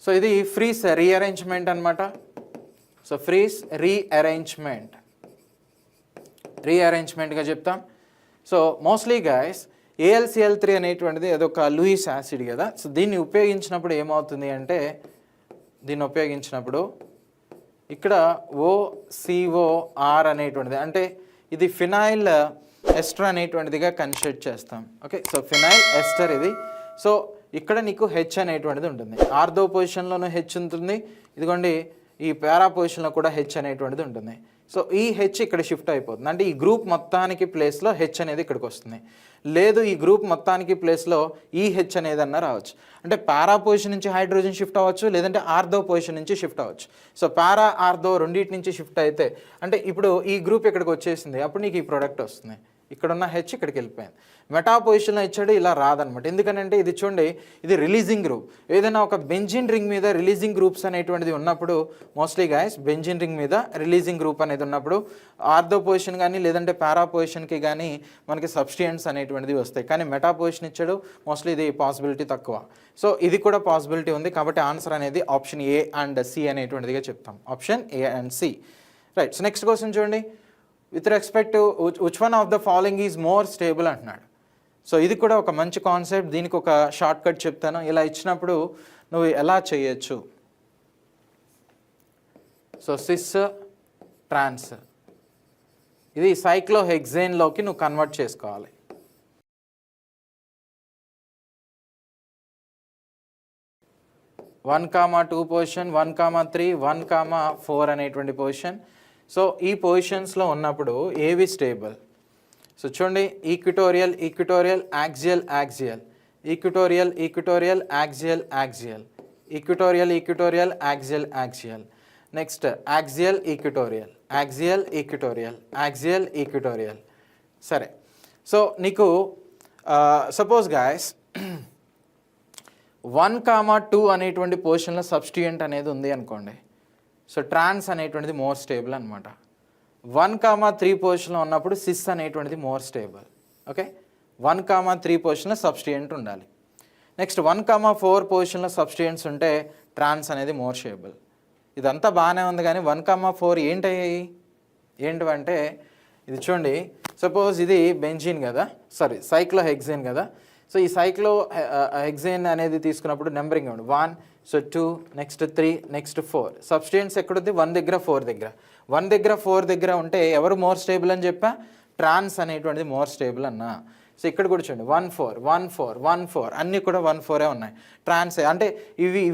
So ఇది frees rearrangement అనమాట. So frees రీఅరేంజ్మెంట్గా చెప్తాం. సో మోస్ట్లీ గైస్ AlCl3 అనేటువంటిది అదొక లూయిస్ యాసిడ్ కదా. సో దీన్ని ఉపయోగించినప్పుడు ఏమవుతుంది అంటే ఇక్కడ OCOR అనేటువంటిది అంటే ఇది ఫినాయిల్ ఎస్టర్ అనేటువంటిదిగా కన్సిడర్ చేస్తాం. ఓకే, సో ఫినాయిల్ ఎస్టర్ ఇది. సో ఇక్కడ నీకు H అనేటువంటిది ఉంటుంది. ఆర్థో పొజిషన్లోనూ H ఉంటుంది, ఇదిగోండి ఈ పారా పొజిషన్లో కూడా H అనేటువంటిది ఉంటుంది. సో ఈ H ఇక్కడ షిఫ్ట్ అయిపోతుంది, అంటే ఈ గ్రూప్ మొత్తానికి ప్లేస్లో H అనేది ఇక్కడికి వస్తుంది. లేదు ఈ గ్రూప్ మొత్తానికి ప్లేస్లో ఈ H అనేది అన్న రావచ్చు. అంటే పారా పొజిషన్ నుంచి హైడ్రోజన్ షిఫ్ట్ అవ్వచ్చు, లేదంటే ఆర్థో పొజిషన్ నుంచి షిఫ్ట్ అవ్వచ్చు. సో పారా ఆర్థో రెండింటి నుంచి షిఫ్ట్ అయితే అంటే ఇప్పుడు ఈ గ్రూప్ ఇక్కడికి వచ్చేసింది, అప్పుడు నీకు ఈ ప్రోడక్ట్ వస్తుంది. ఇక్కడున్న H ఇక్కడికి వెళ్ళిపోయింది. మెటా పొజిషన్లో ఇచ్చాడు, ఇలా రాదనమాట. ఎందుకనంటే ఇది చూడండి, ఇది రిలీజింగ్ గ్రూప్. ఏదైనా ఒక బెంజిన్ రింగ్ మీద రిలీజింగ్ గ్రూప్స్ అనేటువంటిది ఉన్నప్పుడు మోస్ట్లీ గాయస్ బెంజిన్ రింగ్ మీద రిలీజింగ్ గ్రూప్ అనేది ఉన్నప్పుడు ఆర్థో పొజిషన్ కానీ లేదంటే పారా పొజిషన్కి కానీ మనకి సబ్స్టిట్యూయెంట్స్ అనేటువంటిది వస్తాయి. కానీ మెటా పొజిషన్ ఇచ్చాడు, మోస్ట్లీ ఇది పాసిబిలిటీ తక్కువ. సో ఇది కూడా పాసిబిలిటీ ఉంది, కాబట్టి ఆన్సర్ అనేది ఆప్షన్ A అండ్ C అనేటువంటిదిగా చెప్తాం. Option A and C. Right. So next question చూడండి, with respect to which one of the following is more stable అంటున్నాడు. సో ఇది కూడా ఒక మంచి కాన్సెప్ట్. దీనికి ఒక షార్ట్ కట్ చెప్తాను. ఇలా ఇచ్చినప్పుడు నువ్వు ఎలా చేయొచ్చు. సో సిస్ ట్రాన్స్ ఇది సైక్లోహెక్సేన్లోకి నువ్వు కన్వర్ట్ చేసుకోవాలి. వన్ కామా 2 పొజిషన్, 1,3, 1,4 అనేటువంటి పొజిషన్. సో ఈ పొజిషన్స్లో ఉన్నప్పుడు ఏవి స్టేబుల్? సో చూడండి, equatorial axial equatorial axial axial. Next axial equatorial. సరే, సో నీకు సపోజ్ గాయస్ 1,2 అనేటువంటి పొజిషన్లో సబ్స్టిట్యూయెంట్ అనేది ఉంది అనుకోండి. సో ట్రాన్స్ అనేటువంటిది మోర్ స్టేబుల్ అనమాట. 1,3 పొజిషన్లో ఉన్నప్పుడు సిస్ అనేటువంటిది మోర్ స్టేబుల్. ఓకే, 1,3 పొజిషన్లో సబ్స్టిట్యూయెంట్ ఉండాలి. నెక్స్ట్ 1,4 పొజిషన్లో సబ్స్టిట్యూయెంట్స్ ఉంటే ట్రాన్స్ అనేది మోర్ స్టేబుల్. ఇదంతా బాగానే ఉంది, కానీ 1,4 ఏంటయ్యాయి? ఏంటంటే ఇది చూడండి, సపోజ్ ఇది బెంజీన్ కదా, సైక్లోహెక్సేన్ కదా. సో ఈ సైక్లోహెక్సేన్ అనేది తీసుకున్నప్పుడు నెంబరింగ్ ఇవ్వండి. 1, సో 2, నెక్స్ట్ 3, నెక్స్ట్ 4. సబ్స్టిట్యూయెంట్స్ ఎక్కడుంది? 1 దగ్గర 4 దగ్గర. 1 దగ్గర 4 దగ్గర ఉంటే ఎవరు మోర్ స్టేబుల్ అని చెప్పా? ట్రాన్స్ అనేటువంటిది మోర్ స్టేబుల్ అన్నా. సో ఇక్కడ కూడా చూడండి 1,4 అన్నీ కూడా 1,4 ఉన్నాయి. ట్రాన్స్ అంటే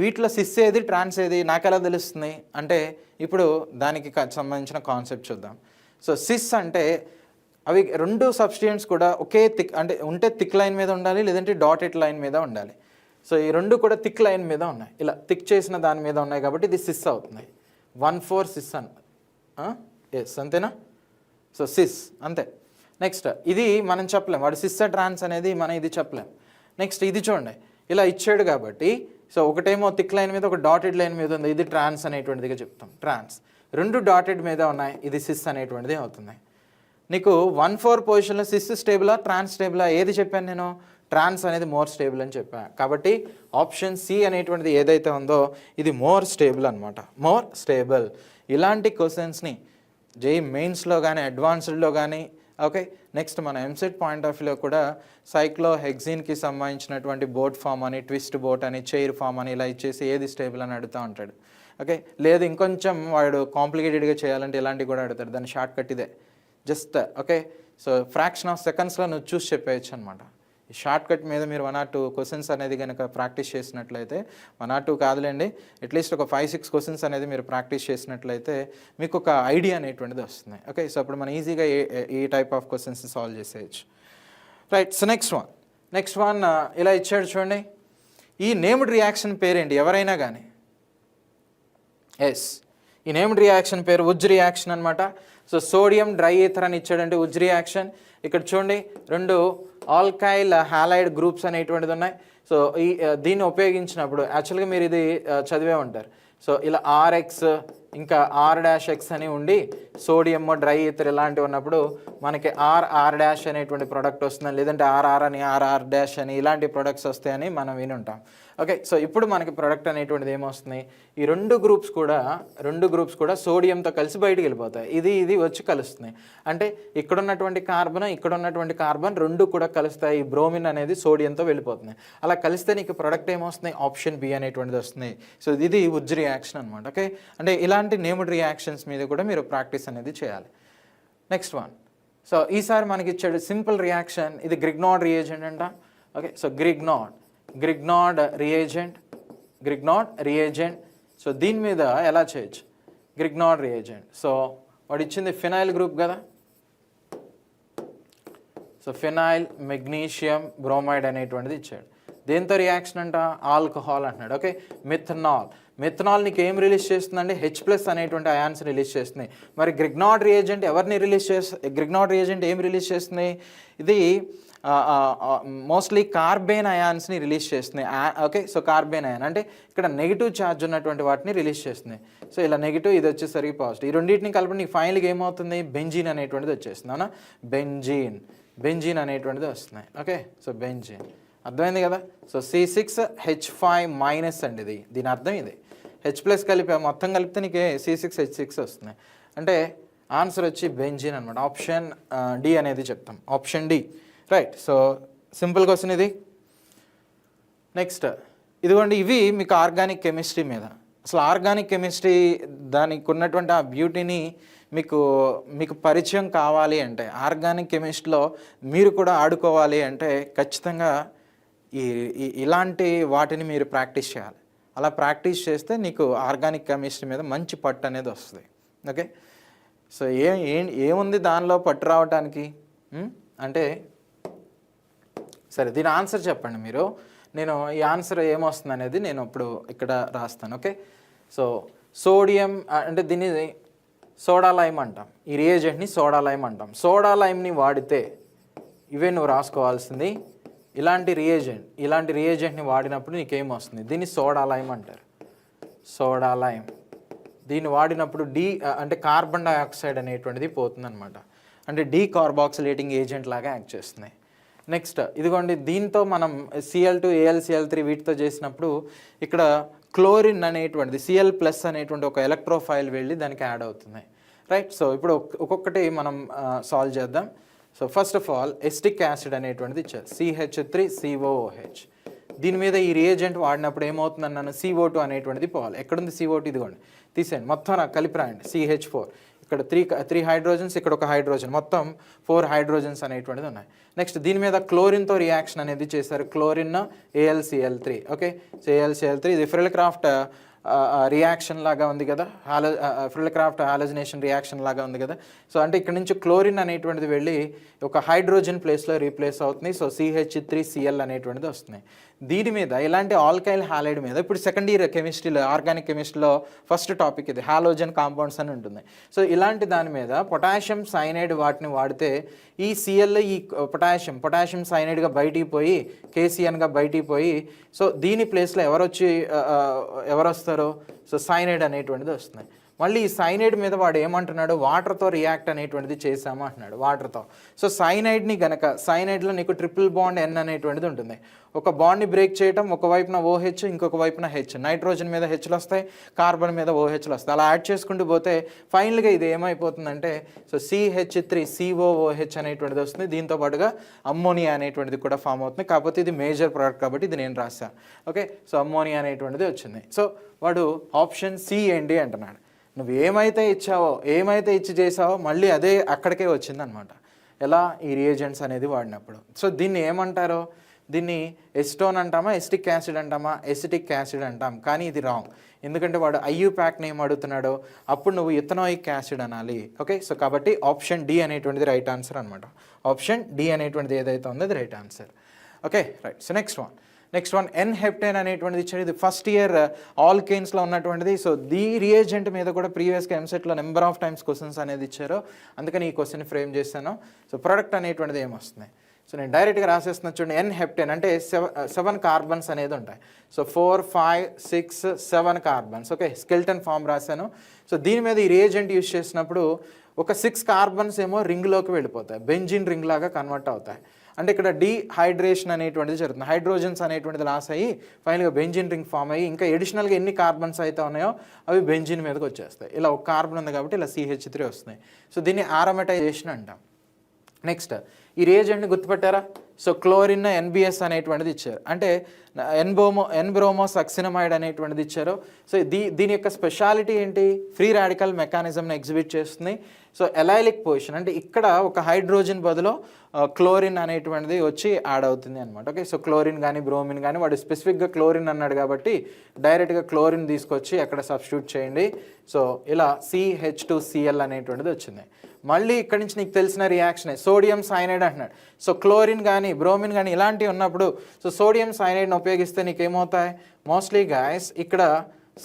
వీటిలో సిస్ ఏది ట్రాన్స్ ఏది నాకు ఎలా తెలుస్తుంది అంటే ఇప్పుడు దానికి సంబంధించిన కాన్సెప్ట్ చూద్దాం. సో సిస్ అంటే అవి రెండు సబ్స్టిట్యూయెంట్స్ కూడా ఒకే థిక్, అంటే ఉంటే థిక్ లైన్ మీద ఉండాలి, లేదంటే డాటెడ్ లైన్ మీద ఉండాలి. సో ఈ రెండు కూడా థిక్ లైన్ మీద ఉన్నాయి, ఇలా థిక్ చేసిన దాని మీద ఉన్నాయి, కాబట్టి ఇది సిస్ అవుతుంది. 1,4 సిస్ ఎస్, అంతేనా? సో సిస్ అంతే. నెక్స్ట్ ఇది మనం చెప్పలేం, వాడు సిస్ ట్రాన్స్ అనేది మనం ఇది చెప్పలేం. నెక్స్ట్ ఇది చూడండి, ఇలా ఇచ్చాడు కాబట్టి సో ఒకటేమో థిక్ లైన్ మీద, ఒక డాటెడ్ లైన్ మీద ఉంది, ఇది ట్రాన్స్ అనేటువంటిదిగా చెప్తాం. ట్రాన్స్ రెండు డాటెడ్ మీద ఉన్నాయి, ఇది సిస్ అనేటువంటిది అవుతుంది. నీకు 1,4 పొజిషన్లో సిస్ స్టేబులా ట్రాన్స్ స్టేబులా ఏది చెప్పాను నేను? ట్రాన్స్ అనేది మోర్ స్టేబుల్ అని చెప్పా. కాబట్టి ఆప్షన్ C అనేటువంటిది ఏదైతే ఉందో ఇది మోర్ స్టేబుల్ అనమాట, మోర్ స్టేబుల్. ఇలాంటి క్వశ్చన్స్ని జేఈ మెయిన్స్లో కానీ అడ్వాన్స్డ్లో కానీ ఓకే. నెక్స్ట్ మన ఎంసెట్ పాయింట్ ఆఫ్ వ్యూలో కూడా సైక్లోహెక్సేన్కి సంబంధించినటువంటి బోట్ ఫామ్ అని, ట్విస్ట్ బోట్ అని, చైర్ ఫామ్ అని ఇలా ఇచ్చేసి ఏది స్టేబుల్ అని అడుగుతూ ఉంటాడు. ఓకే, లేదు ఇంకొంచెం వాడు కాంప్లికేటెడ్గా చేయాలంటే ఇలాంటివి కూడా అడుగుతాడు. దాని షార్ట్ కట్ ఇదే, just okay. So fraction of సెకండ్స్లో నువ్వు చూసి చెప్పేయచ్చు అనమాట. ఈ షార్ట్ కట్ మీద మీరు 1 or 2 క్వశ్చన్స్ అనేది కనుక ప్రాక్టీస్ చేసినట్లయితే, 1 or 2 కాదులేండి, అట్లీస్ట్ ఒక 5-6 క్వశ్చన్స్ అనేది మీరు ప్రాక్టీస్ చేసినట్లయితే మీకు ఒక ఐడియా అనేటువంటిది వస్తుంది. ఓకే, సో అప్పుడు మనం ఈజీగా ఈ టైప్ ఆఫ్ క్వశ్చన్స్ సాల్వ్ చేసేయచ్చు. రైట్. సో నెక్స్ట్ వన్ ఇలా ఇచ్చాడు చూడండి. ఈ నేమ్డ్ రియాక్షన్ పేరేంటి? ఎవరైనా కానీ ఎస్, ఈ నేమ్డ్ రియాక్షన్ పేరు ఉజ్ రియాక్షన్ అనమాట. సో సోడియం డ్రై ఈథర్ అని ఇచ్చాడంటే ఉజ్ రియాక్షన్. ఇక్కడ చూడండి 2 ఆల్కైల్ హాలైడ్ గ్రూప్స్ అనేటువంటిది ఉన్నాయి. సో దీన్ని ఉపయోగించినప్పుడు యాక్చువల్గా మీరు ఇది చదివే ఉంటారు. సో ఇలా RX ఇంకా R-X అని ఉండి సోడియం డ్రై ఈథర్ ఇలాంటివి ఉన్నప్పుడు మనకి R అనేటువంటి ప్రోడక్ట్ వస్తుంది, లేదంటే RR అని RR- అని ఇలాంటి ప్రొడక్ట్స్ వస్తాయని మనం విని ఉంటాం. ఓకే, సో ఇప్పుడు మనకి ప్రొడక్ట్ అనేటువంటిది ఏమొస్తుంది, ఈ రెండు గ్రూప్స్ కూడా సోడియంతో కలిసి బయటికి వెళ్ళిపోతాయి. ఇది వచ్చి కలుస్తున్నాయి అంటే ఇక్కడ ఉన్నటువంటి కార్బన్ రెండు కూడా కలుస్తాయి. ఈ బ్రోమిన్ అనేది సోడియంతో వెళ్ళిపోతుంది. అలా కలిస్తే నీకు ప్రొడక్ట్ ఏమొస్తుంది, ఆప్షన్ బి అనేటువంటిది వస్తుంది. సో ఇది ఉజ్ రియాక్షన్ అనమాట. ఓకే, అంటే ఇలాంటి నేమ్డ్ రియాక్షన్స్ మీద కూడా మీరు ప్రాక్టీస్ అనేది చేయాలి. నెక్స్ట్ వన్, సో ఈసారి మనకి ఇచ్చాడు సింపుల్ రియాక్షన్, ఇది గ్రిగ్నార్డ్ రియేజెంట్ అంట. Okay, so Grignard reagent. So దీని మీద ఎలా చేయొచ్చు, గ్రిగ్నార్డ్ రియేజెంట్. సో వాడు ఇచ్చింది ఫినైల్ గ్రూప్ కదా, సో ఫినైల్ మెగ్నీషియం బ్రోమైడ్ అనేటువంటిది ఇచ్చాడు. దేంతో రియాక్షన్ అంట, ఆల్కహాల్ అంటున్నాడు. ఓకే, మిథనాల్ నీకు ఏం రిలీజ్ చేస్తుందండి, H+ అనేటువంటి అయాన్స్ రిలీజ్ చేస్తుంది. మరి గ్రిగ్నార్డ్ రియేజెంట్ ఏం రిలీజ్ చేస్తుంది, ఇది మోస్ట్లీ కార్బేన్ అయాన్స్ని రిలీజ్ చేస్తుంది. ఓకే, సో కార్బేన్ అయాన్ అంటే ఇక్కడ నెగిటివ్ ఛార్జ్ ఉన్నటువంటి వాటిని రిలీజ్ చేస్తుంది. సో ఇలా నెగిటివ్, ఇది వచ్చేసరికి పాజిటివ్. ఈ రెండింటిని కలిపి నీకు ఫైనల్గా ఏమవుతుంది, బెంజీన్ అనేటువంటిది వచ్చేస్తుంది. అవునా, బెంజీన్ అనేటువంటిది వస్తుంది. ఓకే, సో బెంజీన్ అర్థమైంది కదా. సో C6H5- అండి, దీని అర్థం ఇది. H+ కలిపి మొత్తం కలిపితే నీకు C6H6 వస్తుంది. అంటే ఆన్సర్ వచ్చి బెంజీన్ అనమాట. ఆప్షన్ డి అనేది చెప్తాం, option D, right. So simple question ఇది. నెక్స్ట్ ఇదిగోండి, ఇవి మీకు ఆర్గానిక్ కెమిస్ట్రీ మీద. అసలు ఆర్గానిక్ కెమిస్ట్రీ దానికి ఉన్నటువంటి ఆ బ్యూటీని మీకు పరిచయం కావాలి అంటే, ఆర్గానిక్ కెమిస్ట్రీలో మీరు కూడా ఆడుకోవాలి అంటే ఖచ్చితంగా ఇలాంటి వాటిని మీరు ప్రాక్టీస్ చేయాలి. అలా ప్రాక్టీస్ చేస్తే నీకు ఆర్గానిక్ కెమిస్ట్రీ మీద మంచి పట్టు అనేది వస్తుంది. ఓకే, సో ఏముంది దానిలో పట్టు రావడానికి అంటే, సరే దీని ఆన్సర్ చెప్పండి మీరు. నేను ఈ ఆన్సర్ ఏమొస్తుంది అనేది నేను ఇప్పుడు ఇక్కడ రాస్తాను. ఓకే, సో సోడియం అంటే దీన్ని సోడా లైమ్ అంటాం. ఈ రియేజెంట్ని సోడా లైమ్ అంటాం. సోడా లైమ్ని వాడితే ఇవే నువ్వు రాసుకోవాల్సింది. ఇలాంటి రియేజెంట్ని వాడినప్పుడు నీకేమొస్తుంది, దీన్ని సోడా లైమ్ అంటారు. సోడా లైమ్ దీన్ని వాడినప్పుడు అంటే కార్బన్ డైఆక్సైడ్ అనేటువంటిది పోతుందన్నమాట. అంటే డీకార్బాక్సిలేటింగ్ ఏజెంట్ లాగా యాక్ట్ చేస్తున్నాయి. నెక్స్ట్ ఇదిగోండి, దీంతో మనం Cl2 AlCl3 వీటితో చేసినప్పుడు ఇక్కడ క్లోరిన్ అనేటువంటిది Cl+ అనేటువంటి ఒక ఎలక్ట్రోఫైల్ వెళ్ళి దానికి యాడ్ అవుతుంది. రైట్, సో ఇప్పుడు ఒక్కొక్కటి మనం సాల్వ్ చేద్దాం. So first of all acetic acid అనేటువంటిది ఇచ్చారు, CH3COOH. దీని మీద ఈ రియేజెంట్ వాడినప్పుడు ఏమవుతుందని నన్ను CO2 అనేటువంటిది పోవాలి. ఎక్కడుంది CO2, ఇదిగోండి తీసేయండి, మొత్తం నాకు కలిపి రాయండి. CH4, ఇక్కడ త్రీ హైడ్రోజన్స్, ఇక్కడ ఒక హైడ్రోజన్, మొత్తం 4 హైడ్రోజన్స్ అనేటువంటిది ఉన్నాయి. నెక్స్ట్ దీని మీద క్లోరిన్తో రియాక్షన్ అనేది చేశారు, chlorine AlCl3. Okay, so AlCl3 ఇది ఫ్రిల్క్రాఫ్ట్ రియాక్షన్ లాగా ఉంది కదా, ఫ్రిల్క్రాఫ్ట్ హాలోజనేషన్ రియాక్షన్ లాగా ఉంది కదా. సో అంటే ఇక్కడ నుంచి క్లోరిన్ అనేటువంటిది వెళ్ళి ఒక హైడ్రోజన్ ప్లేస్లో రీప్లేస్ అవుతుంది. సో CH3Cl అనేటువంటిది వస్తుంది. దీని మీద ఇలాంటి ఆల్కైల్ హాలైడ్ మీద ఇప్పుడు సెకండ్ ఇయర్ కెమిస్ట్రీలో, ఆర్గానిక్ కెమిస్ట్రీలో ఫస్ట్ టాపిక్ ఇది, హాలోజన్ కాంపౌండ్స్ అని ఉంటుంది. సో ఇలాంటి దాని మీద పొటాషియం సైనైడ్ వాటిని వాడితే ఈ Cl ఈ పొటాషియం సైనైడ్గా బయటికి పోయి KCnగా బయటికి పోయి, సో దీని ప్లేస్లో ఎవరు వస్తారో, సో సైనైడ్ అనేటువంటిది వస్తుంది. మళ్ళీ ఈ సైనైడ్ మీద వాడు ఏమంటున్నాడు, వాటర్తో రియాక్ట్ అనేటువంటిది చేసాము అంటున్నాడు, వాటర్తో. సో సైనైడ్లో నీకు ట్రిపుల్ బాండ్ N అనేటువంటిది ఉంటుంది. ఒక బాండ్ని బ్రేక్ చేయటం, ఒకవైపున OH ఇంకొక వైపున H, నైట్రోజన్ మీద Hలు వస్తాయి, కార్బన్ మీద OHలు వస్తాయి. అలా యాడ్ చేసుకుంటూ పోతే ఫైనల్గా ఇది ఏమైపోతుందంటే, సో CH3COOH అనేటువంటిది వస్తుంది. దీంతో పాటుగా అమ్మోనియా అనేటువంటిది కూడా ఫామ్ అవుతుంది. కాకపోతే ఇది మేజర్ ప్రోడక్ట్ కాబట్టి ఇది నేను రాశాను. ఓకే, సో అమ్మోనియా అనేటువంటిది వచ్చింది. సో వాడు ఆప్షన్ C ఏంటి అంటున్నాడు. నువ్వు ఏమైతే ఇచ్చి చేసావో మళ్ళీ అదే అక్కడికే వచ్చిందనమాట. ఎలా, ఈ రియేజెంట్స్ అనేది వాడినప్పుడు. సో దీన్ని ఏమంటారో, దీన్ని ఎస్టోన్ అంటామా, ఎస్టిక్ యాసిడ్ అంటామా, ఎసిటిక్ యాసిడ్ అంటాం. కానీ ఇది రాంగ్, ఎందుకంటే వాడు IUPACని ఏం అడుగుతున్నాడో అప్పుడు నువ్వు ఇథనాయిక్ యాసిడ్ అనాలి. ఓకే, సో కాబట్టి ఆప్షన్ డి అనేటువంటిది రైట్ ఆన్సర్ అనమాట. ఆప్షన్ డి అనేటువంటిది ఏదైతే ఉందో అది right answer. Okay, right. So next one N-heptane అనేటువంటిది ఇచ్చాడు. ఇది ఫస్ట్ ఇయర్ ఆల్కేన్స్లో ఉన్నటువంటిది. సో దీ రియేజెంట్ మీద కూడా ప్రీవియస్గా ఎంసెట్లో నెంబర్ ఆఫ్ టైమ్స్ క్వశ్చన్స్ అనేది ఇచ్చారు, అందుకని ఈ క్వశ్చన్ ఫ్రేమ్ చేశాను. సో ప్రోడక్ట్ అనేటువంటిది ఏమొస్తుంది, సో నేను డైరెక్ట్గా రాసేస్తున్నా చూడండి, ఎన్ హెప్టేన్ అంటే 7 కార్బన్స్ అనేది ఉంటాయి. So 4, 5, 6, 7 carbons. Okay, skeleton form రాశాను. సో దీని మీద ఈ రియేజెంట్ యూస్ చేసినప్పుడు ఒక 6 కార్బన్స్ ఏమో రింగ్లోకి వెళ్ళిపోతాయి, బెంజిన్ రింగ్ లాగా కన్వర్ట్ అవుతాయి. అంటే ఇక్కడ డీహైడ్రేషన్ అనేటువంటిది జరుగుతుంది, హైడ్రోజన్స్ అనేటువంటిది లాస్ అయ్యి ఫైనల్గా బెంజిన్ రింగ్ ఫామ్ అయ్యి ఇంకా ఎడిషనల్గా ఎన్ని కార్బన్స్ అయితే ఉన్నాయో అవి బెంజిన్ మీదకి వచ్చేస్తాయి. ఇలా ఒక కార్బన్ ఉంది కాబట్టి ఇలా CH3 వస్తున్నాయి. సో దీన్ని ఆరోమటైజేషన్ అంటాం. నెక్స్ట్ ఈ రియేజెంట్ని గుర్తుపెట్టారా? సో క్లోరిన్ NBS అనేటువంటిది ఇచ్చారు, అంటే ఎన్బ్రోమోసక్సినమైడ్ అనేటువంటిది ఇచ్చారు. సో దీని యొక్క స్పెషాలిటీ ఏంటి? ఫ్రీ రాడికల్ మెకానిజంని ఎగ్జిబిట్ చేస్తుంది. సో ఎలైలిక్ పొజిషన్ అంటే ఇక్కడ ఒక హైడ్రోజన్ బదులు క్లోరిన్ అనేటువంటిది వచ్చి యాడ్ అవుతుంది అనమాట. ఓకే, సో క్లోరిన్ కానీ బ్రోమిన్ కానీ, వాడు స్పెసిఫిక్గా క్లోరిన్ అన్నాడు కాబట్టి డైరెక్ట్గా క్లోరిన్ తీసుకొచ్చి అక్కడ సబ్స్టిట్యూట్ చేయండి. సో ఇలా CH2Cl అనేటువంటిది వచ్చింది. మళ్ళీ ఇక్కడ నుంచి నీకు తెలిసిన రియాక్షనే సోడియం సైనైడ్ అంటున్నాడు. సో క్లోరిన్ కానీ బ్రోమిన్ కానీ ఇలాంటివి ఉన్నప్పుడు సో సోడియం సైనైడ్ని ఉపయోగిస్తే నీకు ఏమవుతాయి? మోస్ట్లీ గాయస్ ఇక్కడ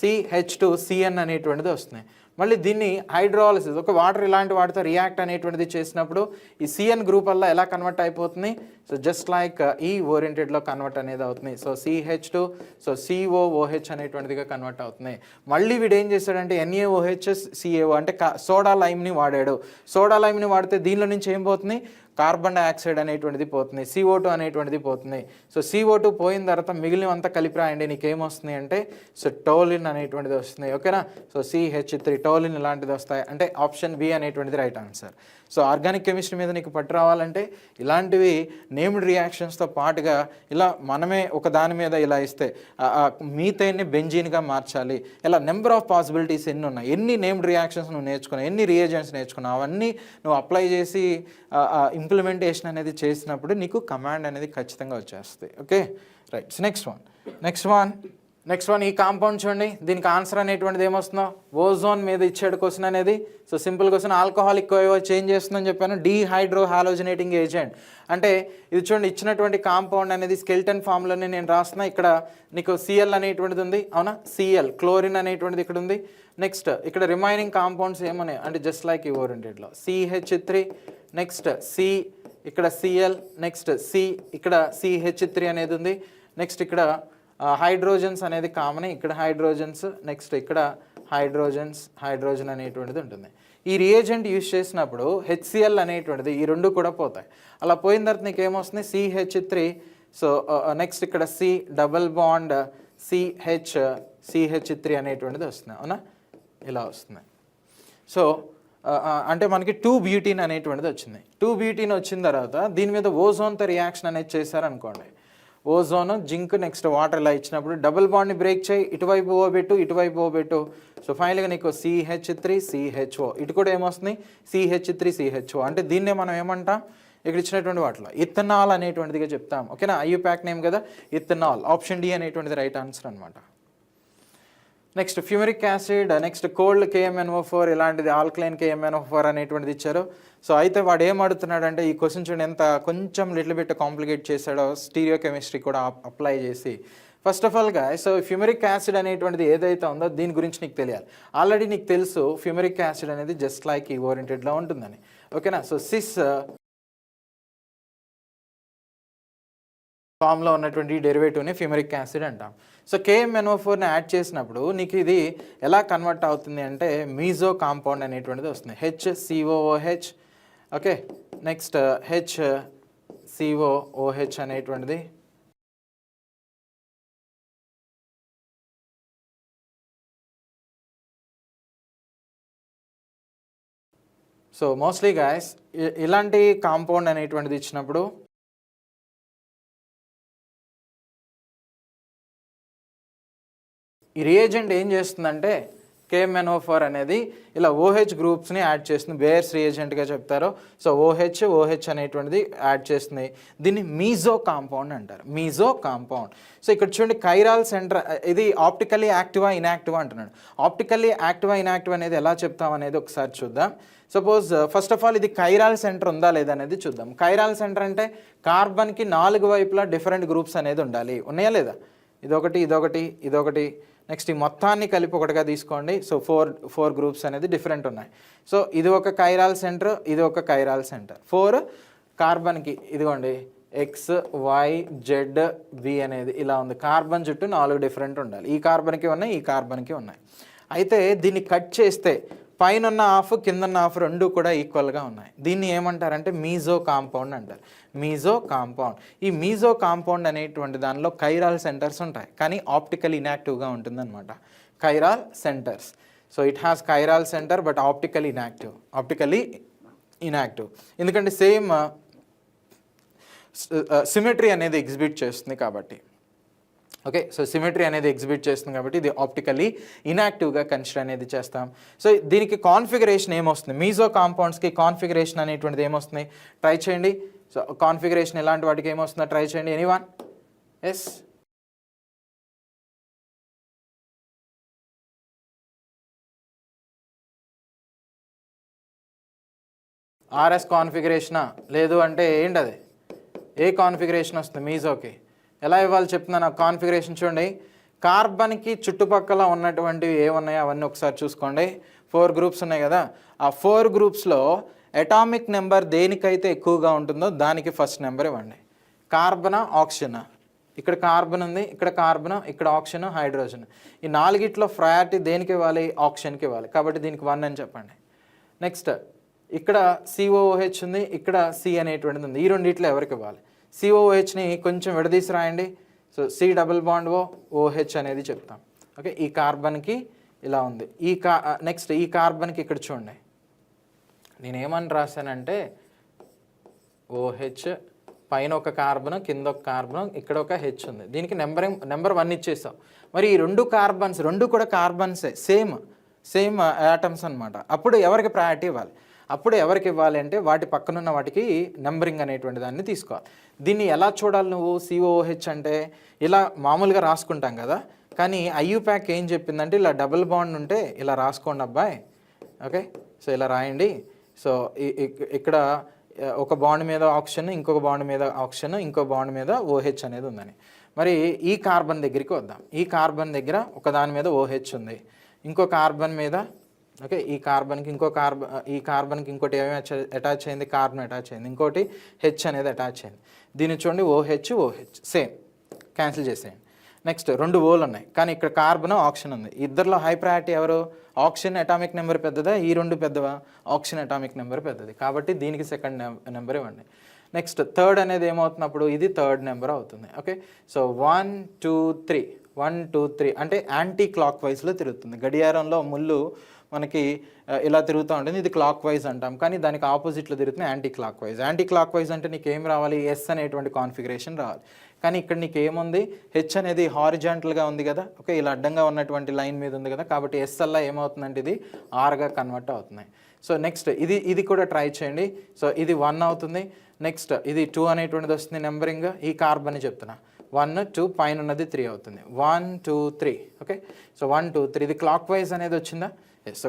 CH2Cn అనేటువంటిది వస్తుంది. మళ్ళీ దీన్ని హైడ్రాలిసిస్, ఒక వాటర్ ఇలాంటి వాటితో రియాక్ట్ అనేటువంటిది చేసినప్పుడు ఈ CN గ్రూప్ వల్ల ఎలా కన్వర్ట్ అయిపోతుంది? సో జస్ట్ లైక్ ఈ ఓరియంటెడ్లో కన్వర్ట్ అనేది అవుతుంది. సో CH2 సో COOH అనేటువంటిదిగా కన్వర్ట్ అవుతుంది. మళ్ళీ వీడు ఏం చేశాడంటే NaOH CaO అంటే సోడా లైమ్ని వాడాడు. సోడా లైమ్ని వాడితే దీనిలో నుంచి ఏం పోతుంది? కార్బన్ డైఆక్సైడ్ అనేటువంటిది పోతుంది, CO2 అనేటువంటిది పోతుంది. సో CO2 పోయిన తర్వాత మిగిలినంతా కలిపి రాయండి, నీకేమొస్తుంది అంటే సో టోలిన్ అనేటువంటిది వస్తుంది. ఓకేనా? సో CH3 టోలిన్ ఇలాంటిది వస్తాయి. అంటే ఆప్షన్ బి అనేటువంటిది right answer. So organic chemistry మీద నీకు పట్టు రావాలంటే ఇలాంటివి నేమ్డ్ రియాక్షన్స్తో పాటుగా ఇలా మనమే ఒక దాని మీద ఇలా ఇస్తే మీథైన్ని బెంజీన్గా మార్చాలి, ఇలా నెంబర్ ఆఫ్ పాసిబిలిటీస్ ఎన్ని ఉన్నాయి, ఎన్ని నేమ్డ్ రియాక్షన్స్ నువ్వు నేర్చుకున్నావు, ఎన్ని రియేజెంట్స్ నేర్చుకున్నావు, అవన్నీ నువ్వు అప్లై చేసి ఇంప్లిమెంటేషన్ అనేది చేసినప్పుడు నీకు కమాండ్ అనేది ఖచ్చితంగా వచ్చేస్తుంది. Okay right. నెక్స్ట్ వన్ ఈ కాంపౌండ్ చూడండి, దీనికి ఆన్సర్ అనేటువంటిది ఏమొస్తుందో ఓజోన్ మీద ఇచ్చాడు క్వశ్చన్ అనేది. So simple question, alcoholic change చేస్తుందని చెప్పాను, డీహైడ్రో హాలోజనేటింగ్ ఏజెంట్. అంటే ఇది చూడండి, ఇచ్చినటువంటి కాంపౌండ్ అనేది స్కెల్టన్ ఫామ్లోనే నేను రాస్తున్నా. ఇక్కడ నీకు Cl అనేటువంటిది ఉంది, అవునా? Cl క్లోరిన్ అనేటువంటిది ఇక్కడ ఉంది. నెక్స్ట్ ఇక్కడ రిమైనింగ్ కాంపౌండ్స్ ఏమన్నాయి అంటే జస్ట్ లైక్ ఈ ఓరియంటెడ్లో CH3, నెక్స్ట్ C ఇక్కడ Cl, నెక్స్ట్ C ఇక్కడ CH3 అనేది ఉంది. నెక్స్ట్ ఇక్కడ హైడ్రోజన్స్ అనేది కామన్, ఇక్కడ హైడ్రోజన్స్, నెక్స్ట్ ఇక్కడ హైడ్రోజన్ అనేటువంటిది ఉంటుంది. ఈ రియేజెంట్ యూజ్ చేసినప్పుడు HCl అనేటువంటిది ఈ రెండు కూడా పోతాయి. అలా పోయిన తర్వాత నీకు ఏమొస్తుంది? CH3. సో నెక్స్ట్ ఇక్కడ C డబల్ బాండ్ CH3 అనేటువంటిది వస్తుంది, అవునా? ఇలా వస్తుంది. సో అంటే మనకి 2-బ్యూటీన్ అనేటువంటిది వచ్చింది. 2-బ్యూటీన్ వచ్చిన తర్వాత దీని మీద ఓజోన్తో రియాక్షన్ అనేది చేశారనుకోండి, ఓజోన్ జింక్ నెక్స్ట్ వాటర్ ఇలా ఇచ్చినప్పుడు డబుల్ బాండ్ని బ్రేక్ చేయి, ఇటువైపు ఓ పెట్టు. సో ఫైనల్గా నీకు CH3 CHO, ఇటు కూడా ఏమొస్తుంది? CH3 CHO. అంటే దీన్నే మనం ఏమంటాం ఇక్కడ ఇచ్చినటువంటి వాటిలో ఇథనాల్ అనేటువంటిదిగా చెప్తాం. ఓకేనా? IUPAC నేమ్ కదా ఇథనాల్. ఆప్షన్ డి అనేటువంటిది రైట్ ఆన్సర్ అనమాట. Next fumaric acid, next cold KMnO4, ఇలాంటిది ఆల్కలైన్ KMnO4 అనేటువంటిది ఇచ్చారు. సో అయితే వాడు ఏం అడుగుతున్నాడంటే ఈ క్వశ్చన్ చూడండి ఎంత కొంచెం లిటిల్ బిట్ కాంప్లికేట్ చేశాడో స్టీరియో కెమిస్ట్రీ కూడా అప్లై చేసి. ఫస్ట్ ఆఫ్ ఆల్గా సో ఫ్యూమరిక్ యాసిడ్ అనేటువంటిది ఏదైతే ఉందో దీని గురించి నీకు తెలియాలి. ఆల్రెడీ నీకు తెలుసు ఫ్యూమరిక్ యాసిడ్ అనేది జస్ట్ లైక్ ఈ ఓరియంటెడ్లో ఉంటుందని. ఓకేనా? సో సిస్ ఫామ్లో ఉన్నటువంటి డెరివేటివ్ని ఫ్యూమరిక్ యాసిడ్ అంటాం. సో KMnO4ని యాడ్ చేసినప్పుడు నీకు ఇది ఎలా కన్వర్ట్ అవుతుంది అంటే మీజో కాంపౌండ్ అనేటువంటిది వస్తుంది, HCOOH. ఓకే, నెక్స్ట్ HCOOH అనేటువంటిది. సో మోస్ట్లీ గాయస్ ఇలాంటి కాంపౌండ్ అనేటువంటిది ఇచ్చినప్పుడు ఈ రియేజెంట్ ఏం చేస్తుందంటే KMnO4 అనేది ఇలా OH గ్రూప్స్ని యాడ్ చేస్తుంది, బేయర్స్ రియేజెంట్గా చెప్తారు. సో OH అనేటువంటిది యాడ్ చేస్తుంది. దీన్ని మీజో కాంపౌండ్ అంటారు, మీజో కాంపౌండ్. సో ఇక్కడ చూడండి కైరాల్ సెంటర్, ఇది ఆప్టికల్లీ యాక్టివా ఇన్యాక్టివా అంటున్నాడు. ఆప్టికల్లీ యాక్టివా ఇన్యాక్టివా అనేది ఎలా చెప్తాం అనేది ఒకసారి చూద్దాం. సపోజ్ ఫస్ట్ ఆఫ్ ఆల్ ఇది కైరాల్ సెంటర్ ఉందా లేదా అనేది చూద్దాం. కైరాల్ సెంటర్ అంటే కార్బన్కి 4 వైపులా డిఫరెంట్ గ్రూప్స్ అనేది ఉండాలి, ఉన్నాయా లేదా? ఇదొకటి నెక్స్ట్ ఈ మొత్తాన్ని కలిపి ఒకటిగా తీసుకోండి. సో ఫోర్ గ్రూప్స్ అనేది డిఫరెంట్ ఉన్నాయి. సో ఇది ఒక కైరాల్ సెంటర్, ఇది ఒక కైరాల్ సెంటర్. 4 కార్బన్కి ఇదిగోండి ఎక్స్ వై జెడ్ వి అనేది ఇలా ఉంది. కార్బన్ చుట్టూ 4 డిఫరెంట్ ఉండాలి. ఈ కార్బన్కి ఉన్నాయి, ఈ కార్బన్కి ఉన్నాయి. అయితే దీన్ని కట్ చేస్తే పైన ఉన్న హాఫ్ కింద ఉన్న హాఫ్ రెండు కూడా ఈక్వల్గా ఉన్నాయి. దీన్ని ఏమంటారంటే మీజో కాంపౌండ్ అంటారు. మీజో కాంపౌండ్. ఈ మీజో కాంపౌండ్ అనేటువంటి దానిలో కైరాల్ సెంటర్స్ ఉంటాయి, కానీ ఆప్టికల్ ఇన్యాక్టివ్గా ఉంటుందన్నమాట. Chiral centres. So it has chiral centre but optical inactive. ఎందుకంటే సేమ్ సిమెట్రీ అనేది ఎగ్జిబిట్ చేస్తుంది కాబట్టి. ఓకే, సో సిమెట్రీ అనేది ఎగ్జిబిట్ చేస్తుంది కాబట్టి ఇది ఆప్టికల్లీ ఇన్యాక్టివ్గా కన్సిడర్ అనేది చేస్తాం. సో దీనికి కాన్ఫిగరేషన్ ఏమొస్తుంది, మీజో కాంపౌండ్స్కి కాన్ఫిగరేషన్ అనేటువంటిది ఏమొస్తుంది ట్రై చేయండి. సో కాన్ఫిగరేషన్ ఎలాంటి వాటికి ఏమొస్తుందో ట్రై చేయండి. ఎనీవన్? ఎస్, ఆర్ఎస్ కాన్ఫిగరేషనా, లేదు అంటే ఏంటి అది, ఏ కాన్ఫిగరేషన్ వస్తుంది మీజోకి? ఎలా ఇవ్వాలి చెప్తున్నాను. కాన్ఫిగరేషన్ చూడండి. కార్బన్కి చుట్టుపక్కల ఉన్నటువంటివి ఏమున్నాయో అవన్నీ ఒకసారి చూసుకోండి. 4 గ్రూప్స్ ఉన్నాయి కదా, ఆ 4 గ్రూప్స్లో అటామిక్ నెంబర్ దేనికైతే ఎక్కువగా ఉంటుందో దానికి ఫస్ట్ నెంబర్ ఇవ్వండి. కార్బనా, ఆక్సిజనా? ఇక్కడ కార్బన్ ఉంది, ఇక్కడ కార్బన్, ఇక్కడ ఆక్సిజన్, హైడ్రోజన్. ఈ 4గిట్లో ప్రయారిటీ దేనికి ఇవ్వాలి? ఆక్సిజన్కి ఇవ్వాలి. కాబట్టి దీనికి 1 అని చెప్పండి. నెక్స్ట్ ఇక్కడ COOH ఉంది, ఇక్కడ C అనేటువంటిది ఉంది. ఈ రెండిట్లో ఎవరికి ఇవ్వాలి? COOHని కొంచెం విడదీసి రాయండి. So C double bond OH అనేది చెప్తాం. ఓకే, ఈ కార్బన్కి ఇలా ఉంది. నెక్స్ట్ ఈ కార్బన్కి ఇక్కడ చూడండి, నేనేమని రాశానంటే OH, పైన ఒక కార్బన్, కింద ఒక కార్బన్, ఇక్కడ ఒక H ఉంది. దీనికి నెంబర్ 1 ఇచ్చేసాం. మరి ఈ 2 కార్బన్స్, 2 కూడా కార్బన్సే, సేమ్ యాటమ్స్ అనమాట. అప్పుడు ఎవరికి ప్రయారిటీ ఇవ్వాలి? అప్పుడు ఎవరికి ఇవ్వాలి అంటే వాటి పక్కనున్న వాటికి నెంబరింగ్ అనేటువంటి దాన్ని తీసుకోవాలి. దీన్ని ఎలా చూడాలి నువ్వు? COOH అంటే ఇలా మామూలుగా రాసుకుంటాం కదా, కానీ IUPAC ఏం చెప్పిందంటే ఇలా డబుల్ బాండ్ ఉంటే ఇలా రాసుకోండి అబ్బాయి. ఓకే, సో ఇలా రాయండి. సో ఇక్కడ ఒక బాండ్ మీద ఆక్సిజన్, ఇంకొక బాండ్ మీద ఆక్సిజన్, ఇంకో బాండ్ మీద OH అనేది ఉందని. మరి ఈ కార్బన్ దగ్గరికి వద్దాం. ఈ కార్బన్ దగ్గర ఒక దాని మీద OH ఉంది, ఇంకో కార్బన్ మీద, ఓకే, ఈ కార్బన్కి ఈ కార్బన్కి ఇంకోటి ఏమేమి అటాచ్ అయింది? కార్బన్ అటాచ్ అయింది, ఇంకోటి H అనేది అటాచ్ అయింది. దీన్ని చూడండి, OH సేమ్, క్యాన్సిల్ చేసేయండి. నెక్స్ట్ 2 ఓలు ఉన్నాయి, కానీ ఇక్కడ కార్బన్, ఆక్సిజన్ ఉంది. ఇద్దరిలో హై ప్రయారిటీ ఎవరు? ఆక్సిజన్ అటామిక్ నెంబర్ పెద్దదా? ఈ 2 పెద్దవా? ఆక్సిజన్ అటామిక్ నెంబర్ పెద్దది, కాబట్టి దీనికి సెకండ్ నెంబర్ ఇవ్వండి. నెక్స్ట్ థర్డ్ అనేది ఏమవుతున్నప్పుడు ఇది థర్డ్ నెంబర్ అవుతుంది. ఓకే, సో 1 2 3 1 2 3 అంటే యాంటీ క్లాక్ వైజ్లో తిరుగుతుంది. గడియారంలో ముళ్ళు మనకి ఇలా తిరుగుతూ ఉంటుంది, ఇది క్లాక్ వైజ్ అంటాం, కానీ దానికి ఆపోజిట్లో తిరుగుతుంది anti clock wise. Anti clock wise అంటే నీకు ఏం రావాలి? S అనేటువంటి కాన్ఫిగరేషన్ రావాలి. కానీ ఇక్కడ నీకు ఏముంది? H అనేది హారిజాంటల్గా ఉంది కదా, ఓకే, ఇలా అడ్డంగా ఉన్నటువంటి లైన్ మీద ఉంది కదా, కాబట్టి S అలా ఏమవుతుందంటే ఇది Rగా కన్వర్ట్ అవుతున్నాయి. సో నెక్స్ట్ ఇది కూడా ట్రై చేయండి. సో ఇది 1 అవుతుంది. నెక్స్ట్ ఇది 2 అనేటువంటిది వస్తుంది నెంబరింగ్. ఈ కార్బన్ చెప్తున్నా 1 2, పైన ఉన్నది 3 అవుతుంది. 1 2 3. ఓకే, సో 1 2 3 ఇది క్లాక్ వైజ్ అనేది వచ్చిందా? ఎస్, సో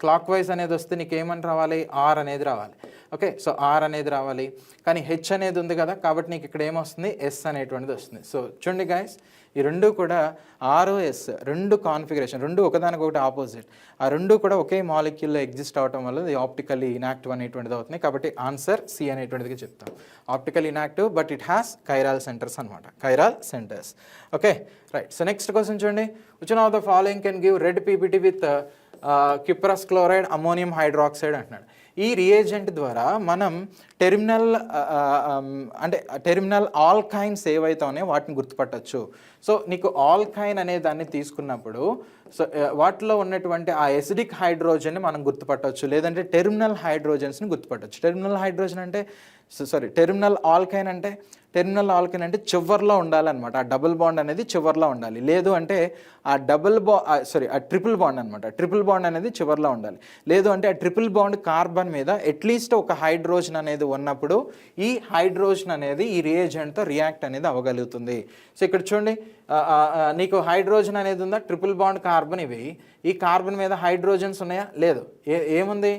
క్లాక్ వైజ్ అనేది వస్తే నీకు ఏమని రావాలి? R అనేది రావాలి. ఓకే, సో R అనేది రావాలి, కానీ H అనేది ఉంది కదా, కాబట్టి నీకు ఇక్కడ ఏమొస్తుంది? S అనేటువంటిది వస్తుంది. సో చూడండి గైస్, ఈ 2 కూడా ROS, 2 కాన్ఫిగరేషన్, 2 ఒకదానికొకటి ఆపోజిట్, ఆ 2 కూడా ఒకే మాలిక్యూల్లో ఎగ్జిస్ట్ అవడం వల్ల ఇది ఆప్టికల్లీ ఇన్యాక్టివ్ అనేటువంటిది అవుతుంది. కాబట్టి ఆన్సర్ C అనేటువంటిది చెప్తాం. Optical inactive but it has chiral centres అనమాట, chiral centres. Okay, right. So next question చూడండి. Which one of the following can give red PPT with cuprous chloride, ammonium hydroxide అంటున్నాడు. ఈ reagent ద్వారా మనం terminal alkynes ఏవైతే ఉన్నాయో వాటిని గుర్తుపట్టచ్చు. So నీకు ఆల్కైన్ అనే దాన్ని తీసుకున్నప్పుడు సో వాటిలో ఉన్నటువంటి ఆ ఎసిడిక్ హైడ్రోజన్ని మనం గుర్తుపట్టవచ్చు, లేదంటే టెర్మినల్ హైడ్రోజన్స్ని గుర్తుపట్టవచ్చు. టెర్మినల్ ఆల్కైన్ అంటే చివర్లో ఉండాలన్నమాట, ఆ డబుల్ బాండ్ అనేది చివర్లో ఉండాలి. లేదు అంటే ఆ ట్రిపుల్ బాండ్ అనమాట, ట్రిపుల్ బాండ్ అనేది చివర్లో ఉండాలి. లేదు అంటే ఆ ట్రిపుల్ బాండ్ కార్బన్ మీద అట్లీస్ట్ ఒక హైడ్రోజన్ అనేది ఉన్నప్పుడు ఈ హైడ్రోజన్ అనేది ఈ రియేజెంట్తో రియాక్ట్ అనేది అవ్వగలుగుతుంది. సో ఇక్కడ చూడండి, నీకు హైడ్రోజన్ అనేది ఉందా? ట్రిపుల్ బాండ్ కార్బన్ ఇవి. ఈ కార్బన్ మీద హైడ్రోజన్స్ ఉన్నాయా? లేదు. ఏముంది?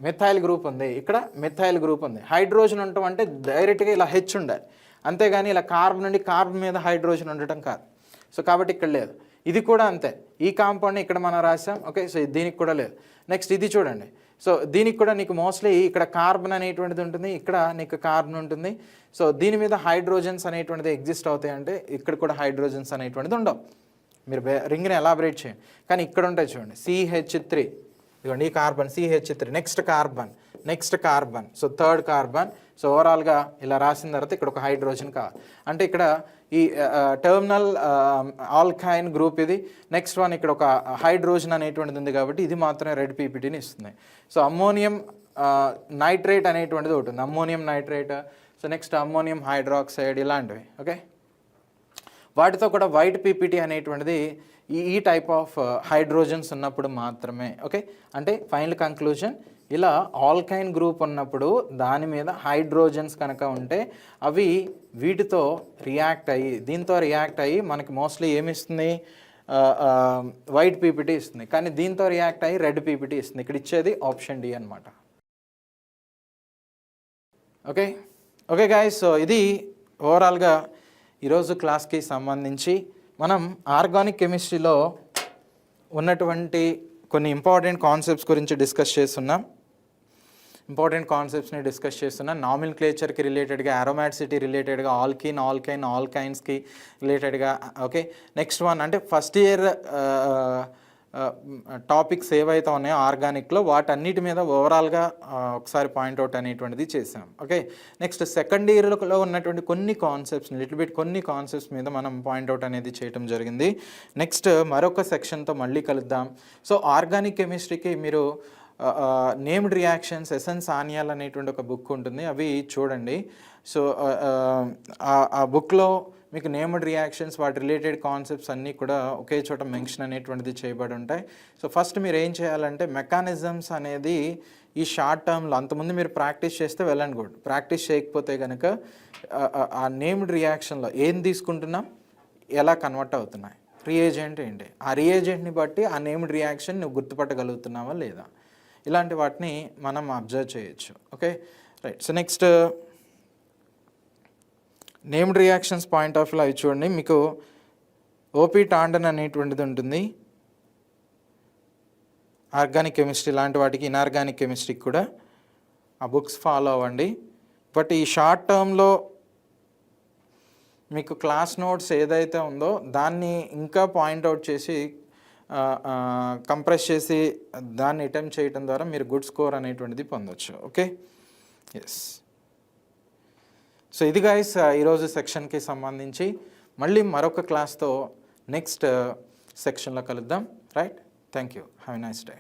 మెథైల్ గ్రూప్ ఉంది, ఇక్కడ మెథైల్ గ్రూప్ ఉంది. హైడ్రోజన్ ఉండటం అంటే డైరెక్ట్గా ఇలా H ఉండాలి, అంతేగాని ఇలా కార్బన్ నుండి కార్బన్ మీద హైడ్రోజన్ ఉండటం కాదు. సో కాబట్టి ఇక్కడ లేదు. ఇది కూడా అంతే, ఈ కాంపౌండ్ని ఇక్కడ మనం రాసాం. ఓకే, సో దీనికి కూడా లేదు. నెక్స్ట్ ఇది చూడండి, సో దీనికి కూడా నీకు మోస్ట్లీ ఇక్కడ కార్బన్ అనేటువంటిది ఉంటుంది, ఇక్కడ నీకు కార్బన్ ఉంటుంది. సో దీని మీద హైడ్రోజన్స్ అనేటువంటిది ఎగ్జిస్ట్ అవుతాయి అంటే ఇక్కడ కూడా హైడ్రోజన్స్ అనేటువంటిది ఉండవు. మీరు రింగ్ని ఎలాబరేట్ చేయండి, కానీ ఇక్కడ ఉంటాయి చూడండి CH3, ఇదిగోండి ఈ carbon CH3, next carbon, so third carbon. So ఓవరాల్గా ఇలా రాసిన తర్వాత ఇక్కడ ఒక హైడ్రోజన్ కావాలి అంటే ఇక్కడ ఈ టర్మినల్ ఆల్కైన్ గ్రూప్ ఇది. నెక్స్ట్ వన్ ఇక్కడ ఒక హైడ్రోజన్ అనేటువంటిది ఉంది కాబట్టి ఇది మాత్రమే రెడ్ పీపీటీని ఇస్తుంది. సో అమ్మోనియం నైట్రేట్ అనేటువంటిది ఒకటి ఉంది, ammonium nitrate. So next ammonium hydroxide ఇలాంటివి. ఓకే, వాటితో కూడా వైట్ పీపీటీ అనేటువంటిది ఈ టైప్ ఆఫ్ హైడ్రోజన్స్ ఉన్నప్పుడు మాత్రమే. ఓకే, అంటే ఫైనల్ కంక్లూజన్ ఇలా ఆల్కైన్ గ్రూప్ ఉన్నప్పుడు దాని మీద హైడ్రోజన్స్ కనుక ఉంటే అవి వీటితో దీంతో రియాక్ట్ అయ్యి మనకి మోస్ట్లీ ఏమిస్తుంది, వైట్ పీపీటీ ఇస్తుంది. కానీ దీంతో రియాక్ట్ అయ్యి రెడ్ పీపీటీ ఇస్తుంది. ఇక్కడ ఇచ్చేది ఆప్షన్ డి అనమాట. ఓకే గాయ్స్, సో ఇది ఓవరాల్గా ఈరోజు క్లాస్కి సంబంధించి మనం ఆర్గానిక్ కెమిస్ట్రీలో ఉన్నటువంటి కొన్ని ఇంపార్టెంట్ కాన్సెప్ట్స్ గురించి డిస్కస్ చేస్తున్నాం. నామిన్క్లేచర్కి రిలేటెడ్గా, అరోమాటిసిటీ రిలేటెడ్గా, ఆల్కైన్స్కి రిలేటెడ్గా. ఓకే, నెక్స్ట్ వన్ అంటే ఫస్ట్ ఇయర్ టాపిక్స్ ఏవైతే ఉన్నాయో ఆర్గానిక్లో వాటన్నిటి మీద ఓవరాల్గా ఒకసారి పాయింట్అవుట్ అనేటువంటిది చేసాం. ఓకే, నెక్స్ట్ సెకండ్ ఇయర్లో ఉన్నటువంటి కొన్ని కాన్సెప్ట్స్ మీద మనం పాయింట్అవుట్ అనేది చేయటం జరిగింది. నెక్స్ట్ మరొక సెక్షన్తో మళ్ళీ కలుద్దాం. సో ఆర్గానిక్ కెమిస్ట్రీకి మీరు నేమ్డ్ రియాక్షన్స్, ఎసెన్స్ ఆనియాల్ అనేటువంటి ఒక బుక్ ఉంటుంది, అవి చూడండి. సో ఆ బుక్లో మీకు నేమ్డ్ రియాక్షన్స్, వాటి రిలేటెడ్ కాన్సెప్ట్స్ అన్నీ కూడా ఒకే చోట మెన్షన్ అనేటువంటిది చేయబడి ఉంటాయి. సో ఫస్ట్ మీరు ఏం చేయాలంటే మెకానిజమ్స్ అనేది ఈ షార్ట్ టర్మ్లో అంతకుముందు మీరు ప్రాక్టీస్ చేస్తే వెల్ అండ్ గుడ్. ప్రాక్టీస్ చేయకపోతే కనుక ఆ నేమ్డ్ రియాక్షన్లో ఏం తీసుకుంటున్నాం, ఎలా కన్వర్ట్ అవుతున్నాయి, రియేజెంట్ ఏంటి, ఆ రియేజెంట్ని బట్టి ఆ నేమ్డ్ రియాక్షన్ నువ్వు గుర్తుపట్టగలుగుతున్నావా లేదా, ఇలాంటి వాటిని మనం అబ్జర్వ్ చేయొచ్చు. Okay, right. So next named reactions point of view అవి చూడండి. మీకు ఓపీ టాండన్ అనేటువంటిది ఉంటుంది ఆర్గానిక్ కెమిస్ట్రీ లాంటి వాటికి, ఇన్ఆర్గానిక్ కెమిస్ట్రీకి కూడా ఆ బుక్స్ ఫాలో అవ్వండి. బట్ ఈ షార్ట్ టర్మ్లో మీకు క్లాస్ నోట్స్ ఏదైతే ఉందో దాన్ని ఇంకా పాయింట్అవుట్ చేసి కంప్రెస్ చేసి దాన్ని అటెంప్ట్ చేయడం ద్వారా మీరు గుడ్ స్కోర్ అనేటువంటిది పొందొచ్చు. Okay, yes. సో ఇది గైస్ ఈరోజు సెక్షన్కి సంబంధించి. మళ్ళీ మరొక క్లాస్తో నెక్స్ట్ సెక్షన్లో కలుద్దాం. Right, thank you, have a nice day.